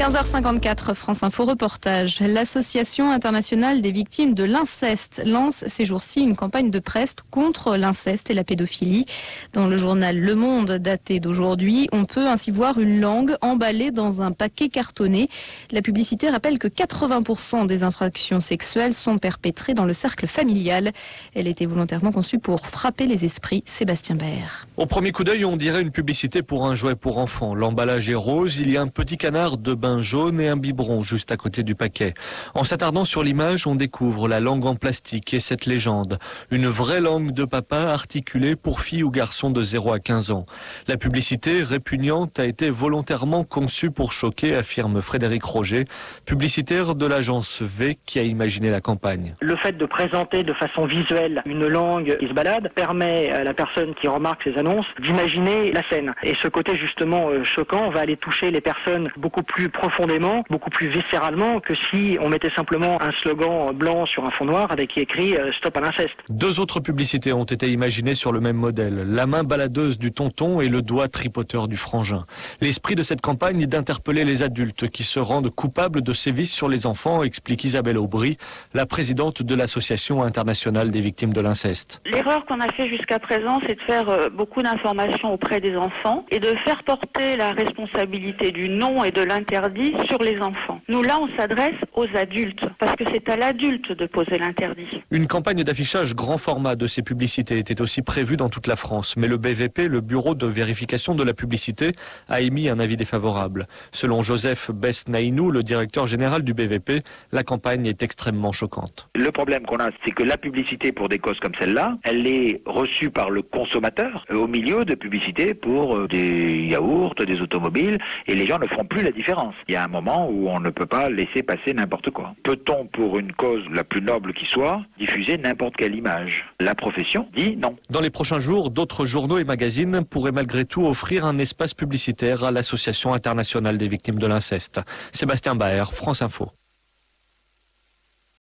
15h54, France Info reportage. L'Association internationale des victimes de l'inceste lance ces jours-ci une campagne de presse contre l'inceste et la pédophilie. Dans le journal Le Monde daté d'aujourd'hui, on peut ainsi voir une langue emballée dans un paquet cartonné. La publicité rappelle que 80% des infractions sexuelles sont perpétrées dans le cercle familial. Elle était volontairement conçue pour frapper les esprits. Sébastien Baer. Au premier coup d'œil, on dirait une publicité pour un jouet pour enfants. L'emballage est rose, il y a un petit canard de bain jaune et un biberon juste à côté du paquet. En s'attardant sur l'image, on découvre la langue en plastique et cette légende. Une vraie langue de papa articulée pour filles ou garçons de 0 à 15 ans. La publicité répugnante a été volontairement conçue pour choquer, affirme Frédéric Roger, publicitaire de l'agence V qui a imaginé la campagne. Le fait de présenter de façon visuelle une langue qui se balade permet à la personne qui remarque ces annonces d'imaginer la scène. Et ce côté justement choquant va aller toucher les personnes beaucoup plus profondément, beaucoup plus viscéralement que si on mettait simplement un slogan blanc sur un fond noir avec écrit Stop à l'inceste. Deux autres publicités ont été imaginées sur le même modèle. La main baladeuse du tonton et le doigt tripoteur du frangin. L'esprit de cette campagne est d'interpeller les adultes qui se rendent coupables de sévices sur les enfants, explique Isabelle Aubry, la présidente de l'Association internationale des victimes de l'inceste. L'erreur qu'on a fait jusqu'à présent, c'est de faire beaucoup d'informations auprès des enfants et de faire porter la responsabilité du non et de l'interdit sur les enfants. Nous, là, on s'adresse aux adultes, parce que c'est à l'adulte de poser l'interdit. Une campagne d'affichage grand format de ces publicités était aussi prévue dans toute la France, mais le BVP, le Bureau de vérification de la publicité, a émis un avis défavorable. Selon Joseph Besnaïnou, le directeur général du BVP, la campagne est extrêmement choquante. Le problème qu'on a, c'est que la publicité pour des causes comme celle-là, elle est reçue par le consommateur au milieu de publicités pour des yaourts, des automobiles, et les gens ne feront plus la différence. Il y a un moment où on ne peut pas laisser passer n'importe quoi. Peut-on, pour une cause la plus noble qui soit, diffuser n'importe quelle image? La profession dit non. Dans les prochains jours, d'autres journaux et magazines pourraient malgré tout offrir un espace publicitaire à l'Association internationale des victimes de l'inceste. Sébastien Baer, France Info.